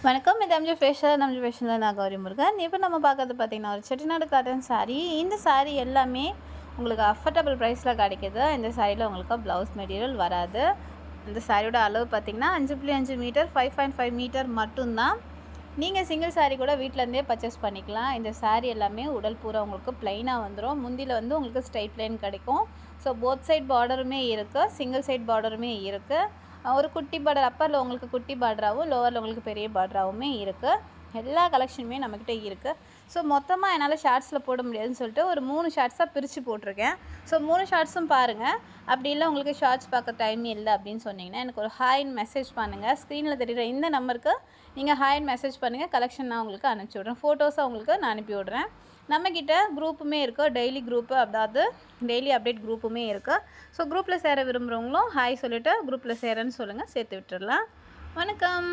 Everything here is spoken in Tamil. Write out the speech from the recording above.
வணக்கம். இது எம்ஜி ஃபேஷனில் நான் கௌரி முருகன். இப்போ நம்ம பார்க்கறது பார்த்திங்கன்னா ஒரு செட்டிநாடு காட்டன் சாரீ. இந்த சாரீ எல்லாமே உங்களுக்கு அஃபர்டபுள் ப்ரைஸில் கிடைக்கிது. இந்த சாரியில் உங்களுக்கு ப்ளவுஸ் மெட்டீரியல் வராது. இந்த சாரியோட அளவு பார்த்திங்கன்னா 5.5 மீட்டர் 5.5 மீட்டர் மட்டும்தான். நீங்கள் சிங்கிள் சாரீ கூட வீட்டிலேருந்தே பர்ச்சேஸ் பண்ணிக்கலாம். இந்த சாரீ எல்லாமே உடல் பூரா உங்களுக்கு ப்ளைனாக வந்துடும். முந்தியில் வந்து உங்களுக்கு ஸ்ட்ரைட் லைன் கிடைக்கும். ஸோ போத் சைட் பார்டருமே இருக்குது, சிங்கிள் சைட் பார்டருமே இருக்குது. ஒரு குட்டி பார்டர், அப்பரில் உங்களுக்கு குட்டி பார்டராகவும் லோவரில் உங்களுக்கு பெரிய பார்டராகவுமே இருக்குது. எல்லா கலெக்ஷனுமே நம்மக்கிட்ட இருக்குது. ஸோ மொத்தமாக என்னால் ஷார்ட்ஸில் போட முடியாதுன்னு சொல்லிட்டு ஒரு 3 ஷார்ட்ஸாக பிரித்து போட்டிருக்கேன். ஸோ 3 ஷார்ட்ஸும் பாருங்கள். அப்படி இல்லை உங்களுக்கு ஷார்ட்ஸ் பார்க்க டைம் இல்லை அப்படின்னு சொன்னிங்கன்னா எனக்கு ஒரு ஹாய்ன்னு மெசேஜ் பண்ணுங்கள். ஸ்க்ரீனில் தெரியுற இந்த நம்பருக்கு நீங்கள் ஹாய்ன்னு மெசேஜ் பண்ணுங்கள். கலெக்ஷன் நான் உங்களுக்கு அனுப்பிச்சி விட்றேன். ஃபோட்டோஸை உங்களுக்கு நான் அனுப்பி விட்றேன். நம்மக்கிட்ட குரூப்புமே இருக்குது, டெய்லி குரூப்பு, அதாவது டெய்லி அப்டேட் குரூப்புமே இருக்குது. ஸோ குரூப்பில் சேர விரும்புகிறவங்களும் ஹாய் சொல்லிவிட்டு குரூப்பில் சேரன்னு சொல்லுங்கள், சேர்த்து விட்டுடலாம். வணக்கம்.